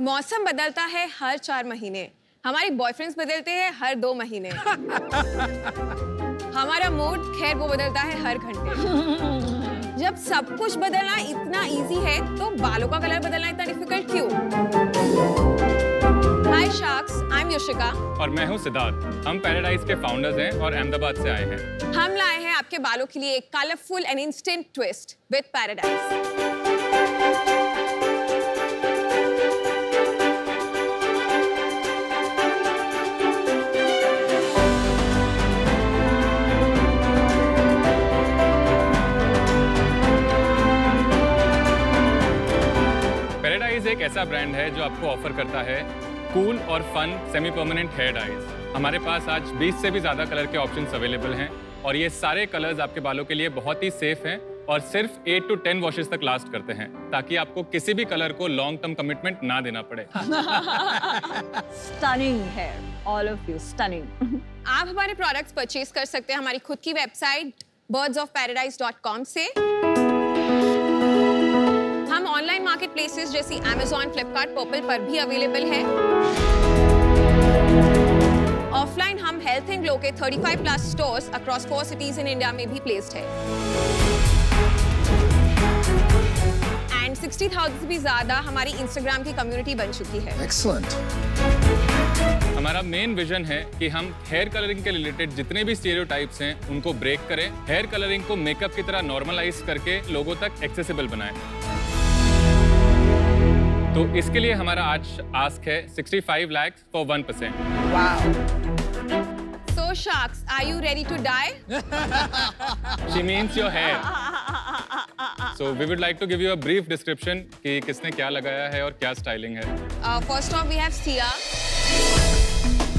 मौसम बदलता है हर 4 महीने, हमारे बॉयफ्रेंड्स बदलते हैं हर 2 महीने। हमारा मूड खैर वो बदलता है हर घंटे। जब सब कुछ बदलना इतना इजी है तो बालों का कलर बदलना इतना डिफिकल्ट क्यों? हाय शार्क्स, आई एम योशिका और मैं हूं सिद्धार्थ। हम पैराडाइज के फाउंडर्स हैं और अहमदाबाद से आए हैं। हम लाए हैं आपके बालों के लिए एक colourful and instant twist with paradise. Paradise एक ऐसा ब्रांड है जो आपको ऑफर करता है कूल और fun semi permanent hair dyes. हमारे पास आज 20 से भी ज़्यादा कलर के ऑप्शंस अवेलेबल हैं और ये सारे कलर्स आपके बालों के लिए बहुत ही सेफ हैं और सिर्फ 8 to 10 वॉशेस तक लास्ट करते हैं, ताकि आपको किसी भी कलर को लॉन्ग टर्म कमिटमेंट ना देना पड़े। Stunning hair, all of you stunning. आप हमारे प्रोडक्ट्स परचेज कर सकते हैं हमारी खुद की वेबसाइट birdsofparadise.com से। हम ऑनलाइन मार्केट प्लेसेस जैसी Amazon, Flipkart, Purple पर भी अवेलेबल है। ऑफलाइन हम हेल्थ एंड ग्लो के 35 plus stores across 4 cities in India में भी प्लेस्ड है। एंड 60,000 से भी ज्यादा हमारी इंस्टाग्राम की कम्युनिटी बन चुकी है। Excellent. हमारा मेन विजन है कि हम हेयर कलरिंग के रिलेटेड जितने भी स्टीरियोटाइप्स हैं उनको ब्रेक करें, हेयर कलरिंग को मेकअप की तरह नॉर्मलाइज करके लोगों तक एक्सेसिबल बनाएं। तो इसके लिए हमारा आज आस्क है 65 lakh for 1%। Wow. So sharks, are you ready to die? She means your hair. So we would like to give you a brief description कि किसने क्या लगाया है और क्या स्टाइलिंग है। First off we have Sia.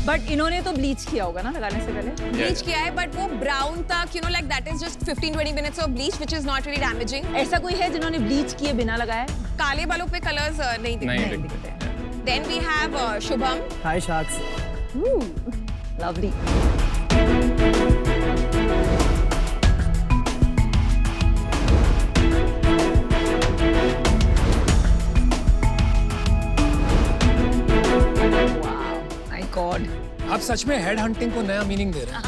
But इन्होंने तो ब्लीच किया होगा ना लगाने से पहले? ब्लीच किया है बट वो ब्राउन तक, you know, like that is just 15-20 minutes of bleach which is not really damaging. ऐसा कोई है जिन्होंने ब्लीच किए बिना लगाया? काले बालों पे कलर्स नहीं दिखते। Then we have Shubham. Hi sharks. Lovely. God. आप सच में हेड हंटिंग को नया मीनिंग दे रहे हैं।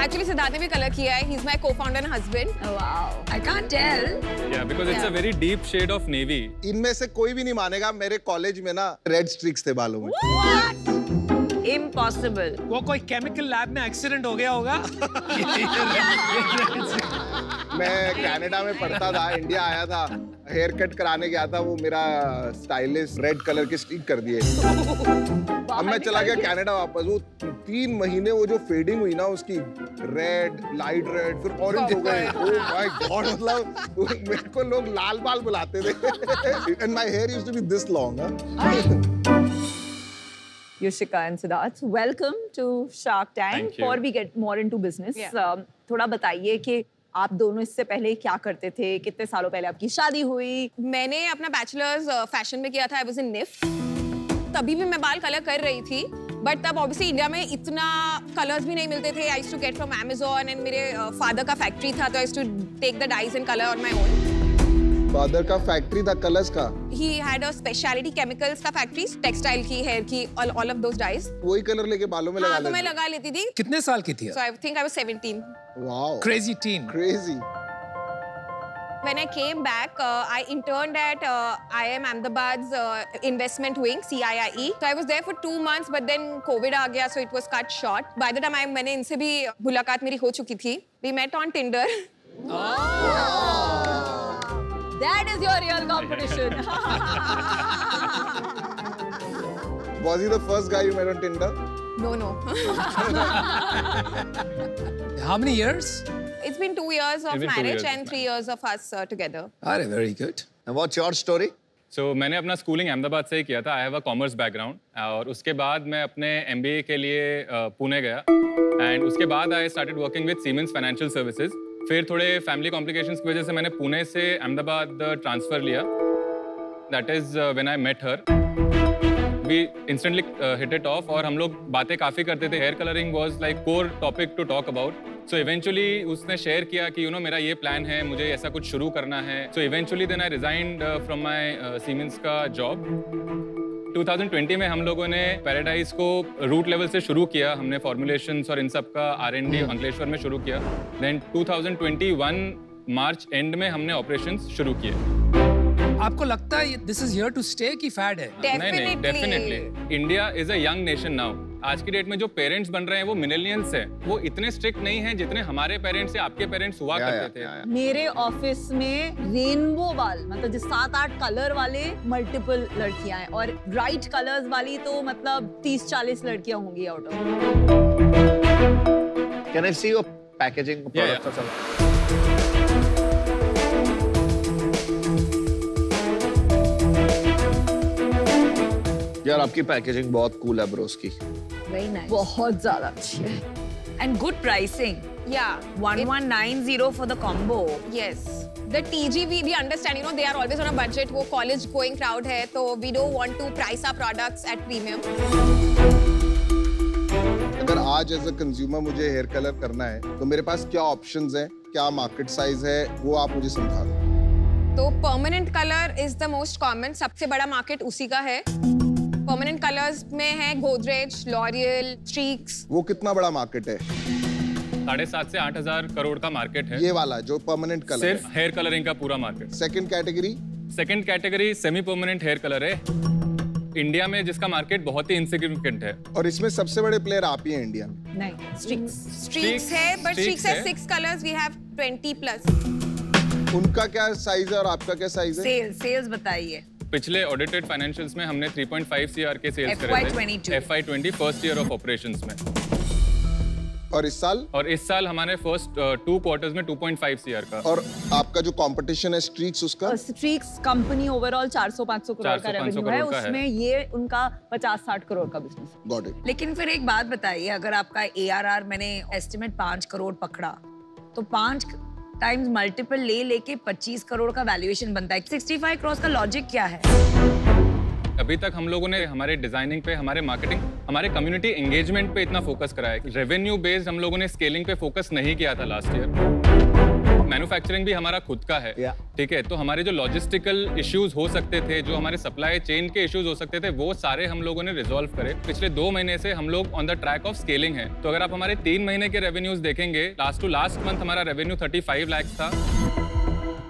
Actually सिद्धार्थ ने भी कलर किया है। He's my co-founder and husband. Wow. I can't tell. Yeah, because it's a very deep shade of navy. इनमें से कोई भी नहीं मानेगा, मेरे कॉलेज में ना रेड स्ट्रिक्स थे बालों में। What? Impossible. वो कोई केमिकल लैब में एक्सीडेंट हो गया होगा। मैं कनाडा में पढ़ता था, इंडिया आया था, हेयर कट कराने गया था, वो मेरा स्टाइलिस्ट रेड कलर के स्टिक कर दिए। अब मैं चला गया कनाडा वापस, वो 3 महीने वो जो फेडिंग हुई ना उसकी, रेड, लाइट रेड, फिर ऑरेंज हो गए। ओह माय गॉड, मतलब मेरे को लोग लाल बाल बुलाते थे। And my hair used to be this long. Yoshika and Siddharth, welcome to Shark Tank. Thank you. Before we get more into business, थोड़ा बताइए कि आप दोनों इससे पहले क्या करते थे? कितने सालों पहले आपकी शादी हुई? मैंने अपना बैचलर्स फैशन में किया था। I was in NIF. तभी भी मैं बाल कलर कर रही थी, बट तब ऑब्वियसली इंडिया में इतना कलर्स भी नहीं मिलते थे। I used to get from Amazon and मेरे फादर का फैक्ट्री था, तो I used to take the dyes and color on my own. Father का फैक्ट्री था कलर्स का? He had a specialty chemicals का फैक्ट्री, टेक्सटाइल की, हेयर की, all of those dyes. वही कलर लेके बालों में लगा लेते? तो मैं लगा लेती थी। कितने साल की थी? So I think I was 17. Wow. Crazy teen. Crazy. When I came back, I interned at IIM Ahmedabad's investment wing, CIIE. So I was there for 2 months, but then COVID आ गया, so it was cut short. By the time मैंने इनसे भी मुलाकात मेरी हो चुकी थी. We met on Tinder. That is your real competition. Was he the first guy you met on Tinder? No. How many years? It's been 2 years of It's been 2 marriage years and 3 years of us together. अरे very good. And what's your story? So मैंने अपना schooling Ahmedabad से ही किया था। I have a commerce background और उसके बाद मैं अपने MBA के लिए पुणे गया and उसके बाद I started working with Siemens Financial Services. फिर थोड़े फैमिली कॉम्प्लिकेशंस की वजह से मैंने पुणे से अहमदाबाद ट्रांसफर लिया। That is when I met her. We instantly hit it off और हम लोग बातें काफ़ी करते थे. Hair colouring was like core topic to talk about. So eventually उसने शेयर किया कि मेरा ये प्लान है, मुझे ऐसा कुछ शुरू करना है. So eventually then I resigned from my Siemens का जॉब. 2020 में हम लोगों ने पैराडाइज को रूट लेवल से शुरू किया. हमने फॉर्मुलेशंस और इन सब का R&D अंकलेश्वर में शुरू किया. देन 2021 मार्च एंड में हमने ऑपरेशंस शुरू किए. आपको लगता है this is here to stay की फैड है? नहीं, definitely. India is a young nation now. आज की डेट में जो पेरेंट्स बन रहे हैं वो मिलेनियल्स हैं. वो इतने स्ट्रिक्ट नहीं हैं जितने हमारे पेरेंट्स या आपके पेरेंट्स हुआ करते थे. मेरे ऑफिस में रेनबो वाल मतलब जो 7-8 कलर वाले मल्टीपल लड़कियां हैं और ब्राइट कलर्स वाली तो मतलब 30-40 लड़कियां होंगी out of. Can I see your packaging product? यार आपकी पैकेजिंग बहुत कूल है ब्रोस की. Very nice. बहुत ज्यादा अच्छी है. And good pricing. Yeah. 1190 for the combo. Yes. The TG, we understand, they are always on a budget. वो college going crowd है, तो we don't want to price our products at premium. अगर आज as a consumer मुझे hair colour करना है, तो मेरे पास क्या ऑप्शंस हैं, क्या मार्केट साइज है, वो आप मुझे समझा दो. तो permanent colour is the most common. सबसे बड़ा मार्केट उसी का है. परमानेंट कलर्स में है गोदरेज, लॉरियल, स्ट्रीक्स. वो कितना बड़ा मार्केट है? 7,500 से 8,000 करोड़ का मार्केट है. ये वाला जो परमानेंट कलर सिर्फ हेयर कलरिंग का पूरा market. Second category? Second category semi permanent hair colour है इंडिया में, जिसका मार्केट बहुत ही इनसिग्निफिकेंट है. और इसमें सबसे बड़े प्लेयर आप ही हैं इंडिया में. नहीं, स्ट्रीक्स है, बट स्ट्रीक्स है 6 कलर्स. We have 20+. उनका क्या साइज है और आपका क्या साइज है? सेल्स बताइए. पिछले ऑडिटेड फाइनेंशियल्स में हमने 3.5 CR के सेल्स करे थे. FY20 first year of operations में. और इस साल? और इस साल हमारे फर्स्ट 2 क्वार्टर्स में 2.5 CR का. और आपका जो कंपटीशन है स्ट्रीक्स, उसका? स्ट्रीक्स कंपनी ओवरऑल 400-500 करोड़ का रेवेन्यू है. उसमें ये उनका 50-60 करोड़ का बिजनेस. Got it. लेकिन फिर एक बात बताइए, अगर आपका ARR मैंने एस्टिमेट 5 करोड़ पकड़ा, तो 5 टाइम्स मल्टीपल लेके 25 करोड़ का वैल्यूएशन बनता है. 65 करोड़ का लॉजिक क्या है? अभी तक हम लोगों ने हमारे डिजाइनिंग पे, हमारे मार्केटिंग, हमारे कम्युनिटी एंगेजमेंट पे इतना फोकस करा है. रेवेन्यू बेस्ड हम लोगों ने स्केलिंग पे फोकस नहीं किया था लास्ट ईयर. मैन्युफैक्चरिंग भी हमारा खुद का है, ठीक है. तो हमारे जो लॉजिस्टिकल इश्यूज हो सकते थे, जो हमारे सप्लाई चेन के इश्यूज हो सकते थे, वो सारे हम लोगों ने रिजॉल्व करे. पिछले 2 महीने से हम लोग on the track of scaling है. तो अगर आप हमारे 3 महीने के रेवेन्यूज देखेंगे, लास्ट टू लास्ट मंथ हमारा रेवेन्यू 35 लाख था.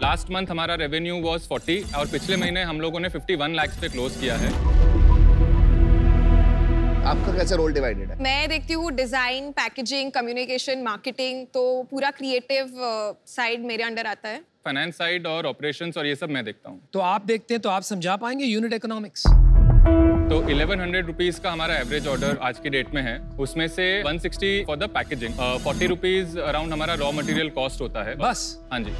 लास्ट मंथ हमारा रेवेन्यू वाज 40 और पिछले महीने हम लोगों ने 51 लाख पे क्लोज किया है. आपका कैसे रोल डिवाइडेड है? मैं देखती हूँ डिजाइन, पैकेजिंग, कम्युनिकेशन, मार्केटिंग, तो पूरा क्रिएटिव साइड मेरे अंडर आता है. फाइनेंस साइड और ऑपरेशंस और ये सब मैं देखता हूँ. तो आप देखते हैं तो आप समझा पाएंगे यूनिट इकोनॉमिक्स. तो 1100 रुपीज का हमारा एवरेज ऑर्डर आज की डेट में है. उसमें से 160 for the packaging, 40 rupees around हमारा रॉ मटेरियल कॉस्ट होता है बस. हाँ जी.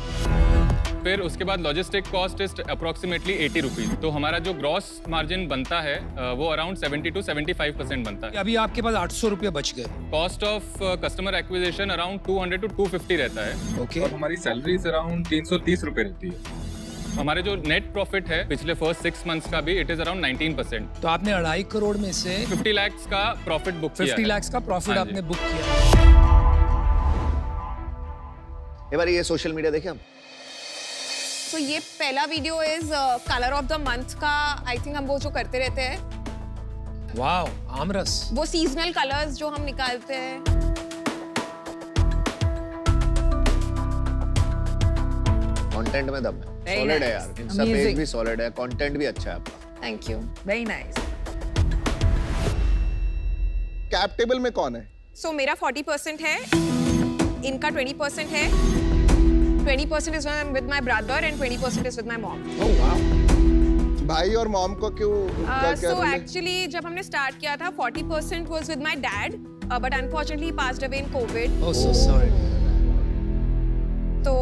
फिर उसके बाद logistic cost is approximately 80 rupees. तो हमारा जो ग्रॉस मार्जिन बनता है वो अराउंड 70 to 75% बनता है. अभी आपके पास 800 रुपये बच गए. Cost of customer acquisition around 200 to 250 रहता है. ओके. और हमारी सैलरीज अराउंड 330 रुपये रहती है. हमारे जो नेट प्रॉफिट है पिछले फर्स्ट 6 मंथ्स का भी इट इज अराउंड 19%. तो आपने 2.5 करोड़ में से 50 लाख का प्रॉफिट बुक किया. 50 लाख का प्रॉफिट आपने बुक किया. एक बार ये सोशल मीडिया देखें हम. तो ये पहला video is colour of the month का. आई थिंक हम वो जो करते रहते हैं. वाओ, आमरस. वो सीजनल कलर्स जो हम निकालते हैं. कंटेंट में दम है. सॉलिड है यार. इंस्टा पेज भी सॉलिड है, कंटेंट भी अच्छा है आपका. Thank you. Very nice. Cap table में कौन है? सो मेरा 40% है, इनका 20% है. 20% is with my brother and 20% is with my mom. Oh wow. भाई और मॉम को क्यों? So actually जब हमने स्टार्ट किया था 40% was with my dad, but unfortunately he passed away in COVID. Oh so sorry. तो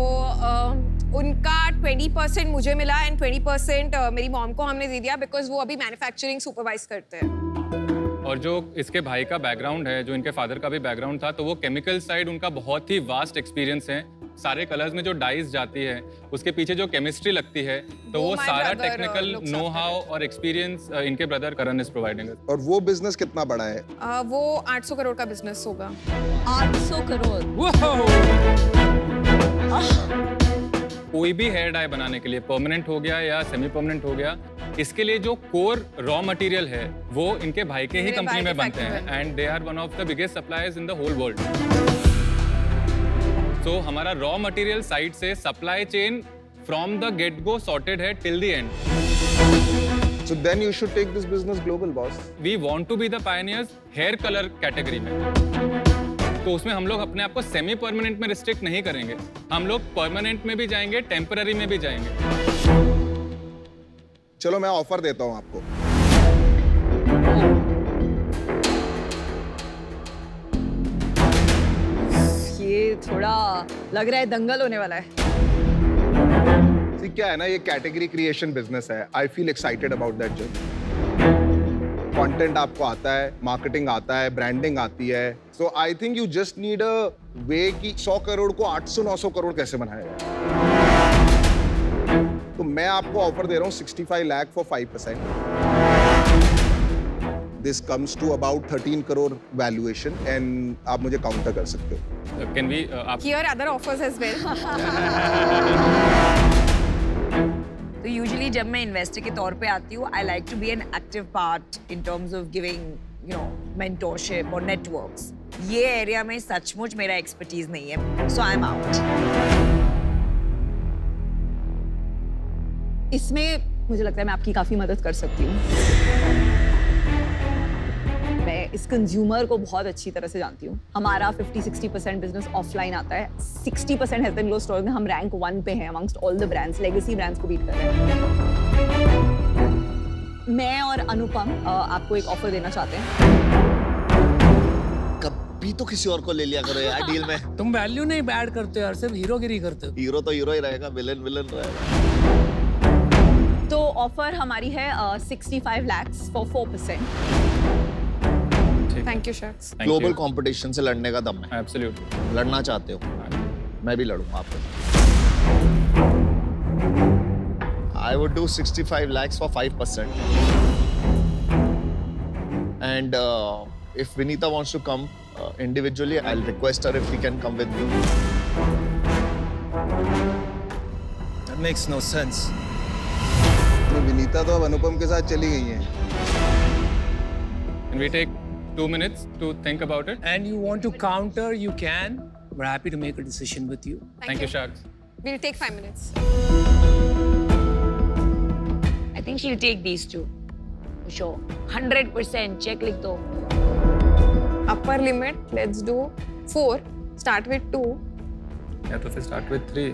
उनका 20% मुझे मिला and 20% मेरी मॉम को हमने दे दिया because वो अभी मैन्युफैक्चरिंग सुपरवाइज करते हैं. और जो इसके भाई का बैकग्राउंड है, जो इनके फादर का भी बैकग्राउंड था, तो वो केमिकल साइड उनका बहुत ही वास्ट एक्सपीरियंस है. सारे कलर्स में जो डाइज जाती है, उसके पीछे जो केमिस्ट्री लगती है, तो वो सारा टेक्निकल नो हाउ और एक्सपीरियंस इनके ब्रदर करण इज प्रोवाइडिंग। और वो बिजनेस कितना बड़ा है? वो 800 करोड़ का बिजनेस होगा। 800 करोड़। कोई भी हेयर डाई बनाने के लिए, परमानेंट हो गया या सेमी परमानेंट हो गया, इसके लिए जो कोर रॉ मटेरियल है वो इनके भाई के ही कंपनी में बनते हैं and they are one of the biggest suppliers in the whole world. So हमारा रॉ मटेरियल साइड से supply chain from the get go sorted है till the end. So then you should take this business global, boss. We want to be the pioneers hair colour category में। तो उसमें हम लोग अपने आप को सेमी परमानेंट में रिस्ट्रिक्ट नहीं करेंगे, हम लोग परमानेंट में भी जाएंगे, टेम्पररी में भी जाएंगे। चलो मैं ऑफर देता हूं आपको। ये थोड़ा लग रहा है दंगल होने वाला है। क्या है ना, ये कैटेगरी क्रिएशन बिजनेस है। I feel excited about that journey. Content आपको आता है, मार्केटिंग आता है, ब्रांडिंग आती है। So I think you just need a way कि 100 करोड़ को 800-900 करोड़ कैसे बनाया जाए। तो मैं आपको ऑफर दे रहा हूँ 65 lakh for 5%। This comes to about 13 crore valuation and आप मुझे काउंटर कर सकते हो। Can we Here other offers as well. तो यूजुअली जब मैं इन्वेस्टर के तौर पे आती हूँ, I like to be an active part in terms of giving you know mentorship और नेटवर्क्स। ये एरिया में सचमुच मेरा एक्सपर्टीज नहीं है, सो आई एम आउट। इसमें मुझे लगता है मैं आपकी काफी मदद कर सकती हूँ। मैं इस कंज्यूमर को बहुत अच्छी तरह से जानती हूँ। हमारा 50-60% बिजनेस ऑफलाइन आता है। 60% हेल्थ एंड ग्लो स्टोर में हम रैंक 1 पे हैं amongst all the brands, legacy brands को बीट कर रहे हैं। मैं और अनुपम आपको एक ऑफर देना चाहते हैं। कभी तो किसी और को ले लिया करो यार डील में। तुम वैल्यू नहीं ऐड करते हो यार, सिर्फ हीरोगिरी करते हो। हीरो तो हीरो ही रहेगा, विलन विलन रहेगा। तो ऑफर हमारी है 65 lakh for 4%। Thank you, Shaks. Global competition से लड़ने का दम है। एब्सोल्युटली। लड़ना चाहते हो? मैं भी लड़ूंगा आपको। I would do 65 lakhs for 5%. And if Vinita wants to come individually, I'll request her if she can come with me. That makes no sense. तो विनीता तो अब अनुपम के साथ चली गई हैं। Can we take 2 minutes to think about it? And you want to counter, you can. We're happy to make a decision with you. Thank you, Shaks. We'll take 5 minutes. I think she'll take these two. For sure. 100% check लिख दो। Upper limit, let's do 4. Start with 2. या तो फिर start with 3.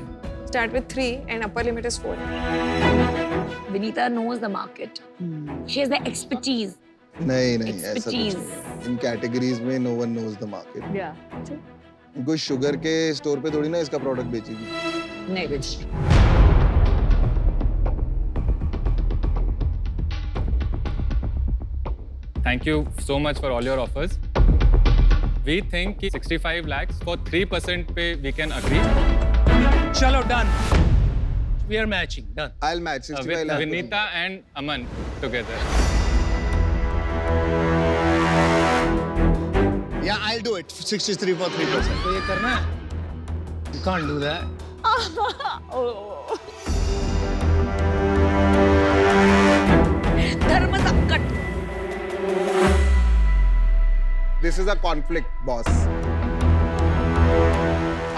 Start with 3 and upper limit is 4. Vinita knows the market. She has the expertise. नहीं नहीं, ऐसा कुछ नहीं। इन कैटेगरीज में no one knows the market. कोई शुगर के स्टोर पे थोड़ी ना इसका प्रोडक्ट बेचेगी। नहीं बेच। Thank you so much for all your offers. We think कि 65 lakhs for 3% पे we can agree. Chalo, done. We are matching. Done. I'll match 65 With lakhs. Vinita and Aman together. Yeah, I'll do it. 63 for 3%. तो ये करना है? You can't do that. धर्म संकट। This is a conflict, boss.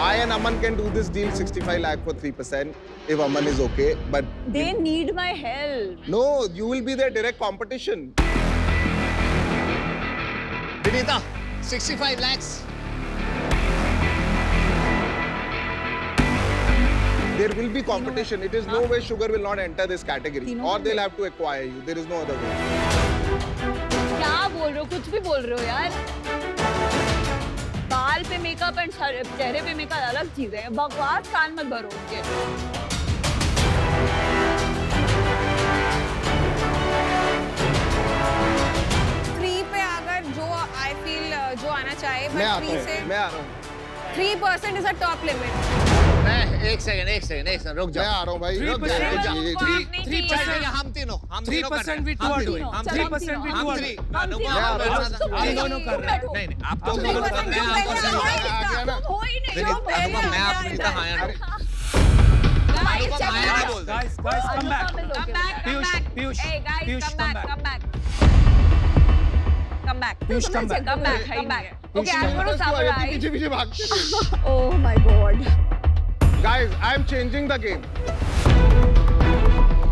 I and Aman can do this deal 65 lakh for 3% if Aman is okay, but They need my help. no, you will be their direct competition. Vinita, 65 lakhs. There will be competition. It is no way sugar will not enter this category, or they'll have to acquire you. There is no other way. क्या बोल रहे हो? कुछ भी बोल रहे हो यार। बाल पे मेकअप एंड चेहरे पे मेकअप अलग चीजें हैं। बकवास कान मत भरो उनके। पे अगर जो I feel जो आना चाहे, मैं but आता 3 हूँ, से मैं आ रहा हूँ। 3% is a top limit. मैं एक सेकंड रुक जाओ। मैं आ रहा हूँ भाई, रुक जा। 3% हम तीनों 3% we two are doing. 3% we two are doing. दोनों कर रहे हैं। नहीं आप तो मैं आपको इतना higher Guys, come back. Piyush, come back. Come back. Piyush, come back. Come back. Okay, I'm going to summarize. पीछे भागते थे। Oh my God. Guys, I'm changing the game.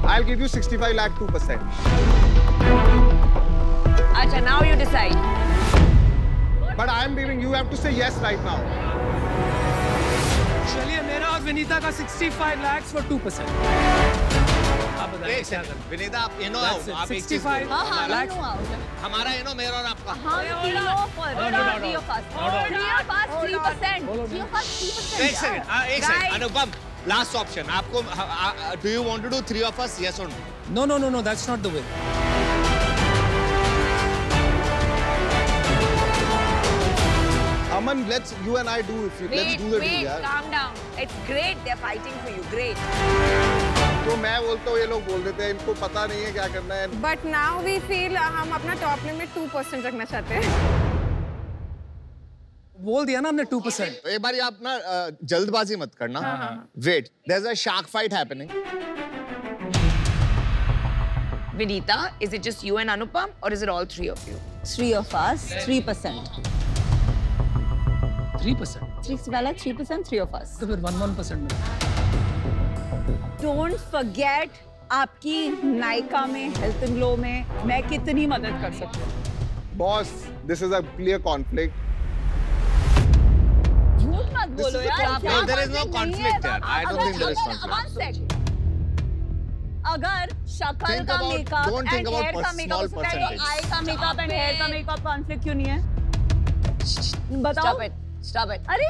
I'll give you 65 lakh 2%. Acha, now you decide. But I'm giving, you have to say yes right now. चलिए मेरा और विनीता का 65 lakhs for 2%. आप बताइए क्या करें? विनीता आप इनो आओ, आप एक चीज 65 lakhs. हमारा इनो मेरा और आपका। एक सेकंड अनुपम, लास्ट ऑप्शन आपको, do you want to do 3 of us, yes or no? No, that's not the way. Aman, you and I do if you, let's do the deal यार। Calm down. It's great. They're fighting for you. Great. तो मैं बोलता हूँ, ये लोग बोल देते हैं, इनको पता नहीं है क्या करना है। But now we feel हम अपना टॉप लिमिट 2% रखना चाहते हैं। बोल दिया ना हमने 2%. एक बार आप ना जल्दबाजी मत करना। Wait, there's a shark fight happening. Vinita, is it just you and Anupam, or is it all three of you? 3 of us, 3%. 3%. 3%, 3 of us. तो फिर 1% में. Don't forget आपकी नायका में, हेल्थ एंड ग्लो में मैं कितनी मदद कर सकती हूँ। Boss, this is a clear conflict. झूठ मत बोलो यार। No, there is no conflict यार. I don't think there is conflict. अगर शक्ल का makeup don't think and about hair का मेकअप small percentage. आई का मेकअप एंड हेयर का मेकअप कॉन्फ्लिक्ट क्यों नहीं है? बताओ। Stop it. अरे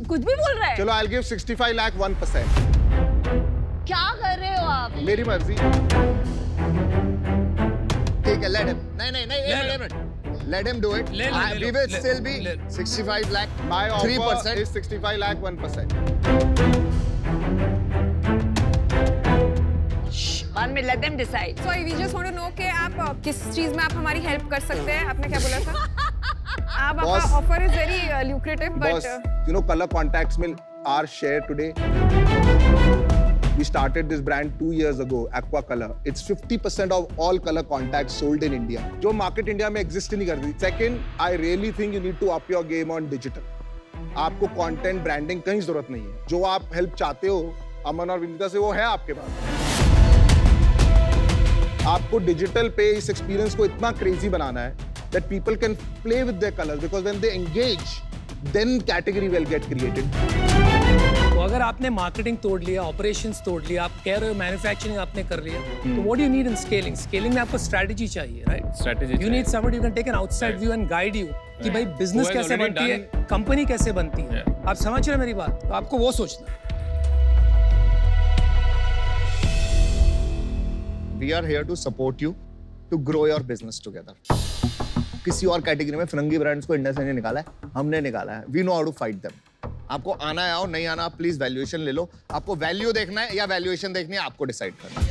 कुछ भी बोल रहा है। चलो I'll give 65 lakh 1%. क्या कर रहे हो आप? मेरी मर्जी। ठीक है, let him. नहीं, let him do it. We will still be 65 lakh. My offer 3% is 65 lakh 1%. One minute, let them decide. Sorry, we just want to know कि आप किस चीज में आप हमारी हेल्प कर सकते हैं? आपने क्या बोला था? आप आपका offer is very lucrative, but Boss, you know color contacts में our share today. We started this brand 2 years ago, Aqua Color. It's 50% of all color contacts sold in India. जो market India में exist ही नहीं करती. Second, I really think you need to up your game on digital. आपको content branding कहीं जरूरत नहीं है. जो आप help चाहते हो, अमन और विनीता से वो है आपके पास. आपको digital पे इस experience को इतना crazy बनाना है that people can play with their colors because when they engage, then category will get created. तो अगर आपने मार्केटिंग तोड़ लिया, ऑपरेशंस तोड़ लिया, आप कह रहे हो मैन्युफैक्चरिंग आपने कर लिया, तो what do you need in scaling? Scaling में आपको स्ट्रेटजी चाहिए, right? Strategy you need somebody who can take an outside view and guide you कि भाई बिजनेस कैसे बनती है, कंपनी कैसे बनती है। आप समझ रहे हैं मेरी बात? तो आपको वो सोचना है। We are here to support you to grow your business together. किसी और कैटेगरी में फिरंगी ब्रांड्स को इंडिया से नहीं निकाला है, हमने निकाला है. We know how to fight them. आपको आना है आओ, नहीं आना आप प्लीज वैल्यूएशन ले लो. आपको वैल्यू देखना है या वैल्यूएशन देखनी है, आपको डिसाइड करना है.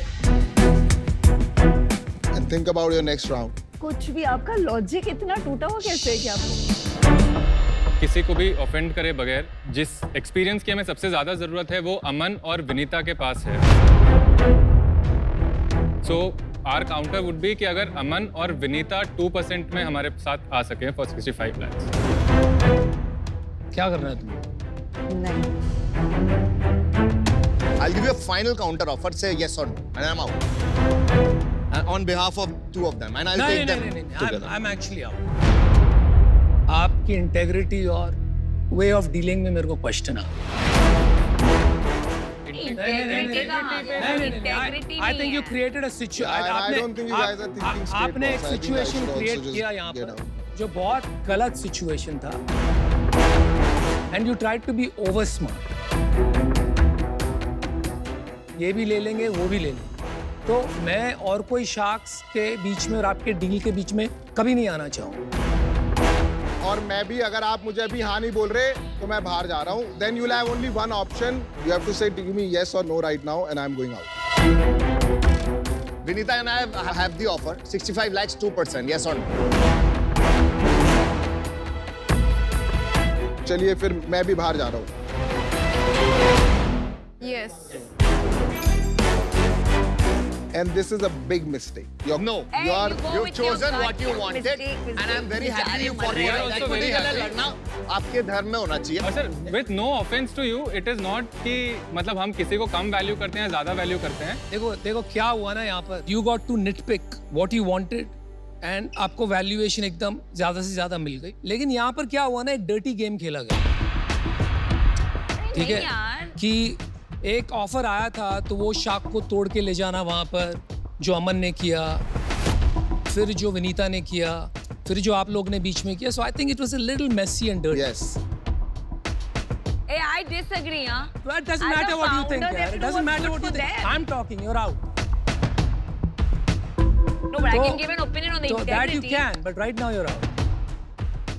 And think about your next round. कुछ भी आपका लॉजिक इतना टूटा हुआ कैसे है कि आपको? किसी को भी ऑफेंड करे बगैर जिस एक्सपीरियंस की हमें सबसे ज्यादा जरूरत है वो अमन और विनीता के पास है. So our counter would be कि अगर अमन और विनीता 2% में हमारे साथ आ सके for 65 lakhs. क्या करना है तुम्हें? नहीं. I'll give you a final counter offer. Say yes or no, and I'm out. And on behalf of 2 of them, and I'll take them together. I'm actually out. आपकी इंटेग्रिटी और way of dealing में मेरे को question आ. I think you created a situation. I don't think you guys are thinking straight. आपने एक situation create किया यहाँ पर जो बहुत गलत situation था. And you tried to be over smart. ये भी ले लेंगे, वो भी ले लेंगे. तो मैं और कोई शार्क्स के बीच में और आपके डील के बीच में कभी नहीं आना चाहूँगा. और मैं भी, अगर आप मुझे अभी हाँ नहीं बोल रहे तो मैं बाहर जा रहा हूँ. Then you'll have only one option. You have to say give me yes or no right now, and I'm going out. Vinita and I have the offer. 65 lakhs, 2%. Yes or no? चलिए फिर मैं भी बाहर जा रहा हूँ. Yes. And this is a big mistake. You've chosen what you wanted, and I'm very happy for you. also very happy. लड़ना आपके धर्म में होना चाहिए. और sir, with no offense to you, it is not कि मतलब हम किसी को कम वैल्यू करते हैं, ज्यादा वैल्यू करते हैं. देखो क्या हुआ ना यहाँ पर. You got to nitpick what you wanted, and आपको वैल्यूएशन एकदम ज्यादा से ज्यादा मिल गई. लेकिन यहाँ पर क्या हुआ ना, एक डर्टी गेम खेला गया. ठीक है कि एक ऑफर आया था तो वो शाख को तोड़ के ले जाना वहां पर, जो अमन ने किया, फिर जो विनीता ने किया, फिर जो आप लोग ने बीच में किया. So I think it was a little messy and dirty. Yes. Hey, I disagree, huh? Well, it doesn't matter what you think. It doesn't matter what you think. I'm talking. You're out. No, but I can give an opinion on the integrity. That you can, but right now you're out.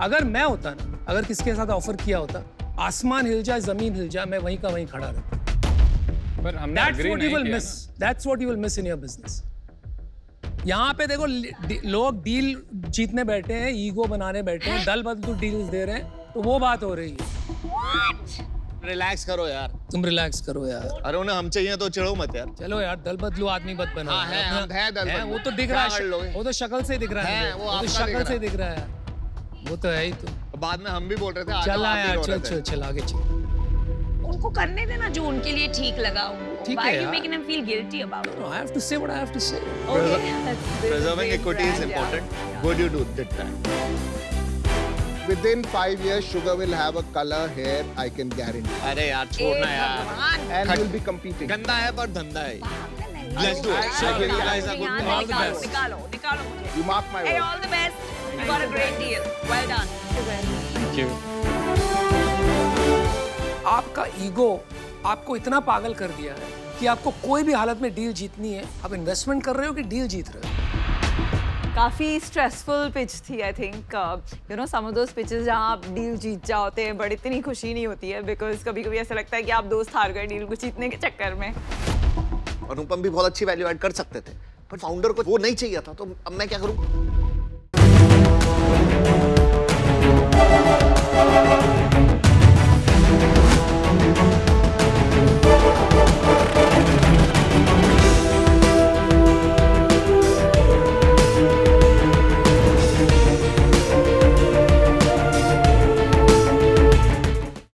अगर मैं होता ना, अगर किसके साथ offer किया होता, आसमान हिल जाए, जमीन हिल जाए, मैं वहीं का वहीं खड़ा रहता. पर हमने That's agree what you नहीं will किया miss. ना. That's what you will miss in your business. यहाँ पे देखो लोग डील जीतने बैठे हैं, ईगो बनाने बैठे हैं, दल बदल डील्स दे रहे हैं, तो वो बात हो रही है. रिलैक्स करो यार. तुम रिलैक्स करो यार. अरे उन्हें हम चाहिए तो चिढ़ो मत यार. चलो यार, दल बदलू आदमी मत बनो. हाँ, है दल बदलू. वो तो दिख रहा क्या कर है, लोगे? वो तो शक्ल से दिख रहा है. है, वो तो आपका शक्ल दिख से रहा दिख रहा है. वो तो है ही. तो बाद में हम भी बोल रहे थे. चल यार, चल आगे चल. उनको करने देना जो उनके लिए ठीक लगा. ठीक Why है are you यार. making them feel guilty about it? No, I have to say what I have to say. Preserving equity is important. Good you did that. Within 5 years, Sugar will have a color hair. I can guarantee. अरे यार छोड़ना यार. And you'll be competing. गंदा है पर धंधा है. Let's do it. So you guys are good. All the best. निकालो मुझे. You mark my Hey, word. all the best. You got a great deal. Well done. Thank you. आपका ego आपको इतना पागल कर दिया है कि आपको कोई भी हालत में डील जीतनी है. आप इन्वेस्टमेंट कर रहे हो कि डील जीत रहे हो. काफ़ी स्ट्रेसफुल पिच थी. I think you know some of those pitches जहाँ आप डील जीत जाते हैं बट इतनी खुशी नहीं होती है, बिकॉज कभी कभी ऐसा लगता है कि आप दोस्त हार गए डील को जीतने के चक्कर में. अनुपम भी बहुत अच्छी वैल्यू ऐड कर सकते थे, पर फाउंडर को वो नहीं चाहिए था, तो अब मैं क्या करूं?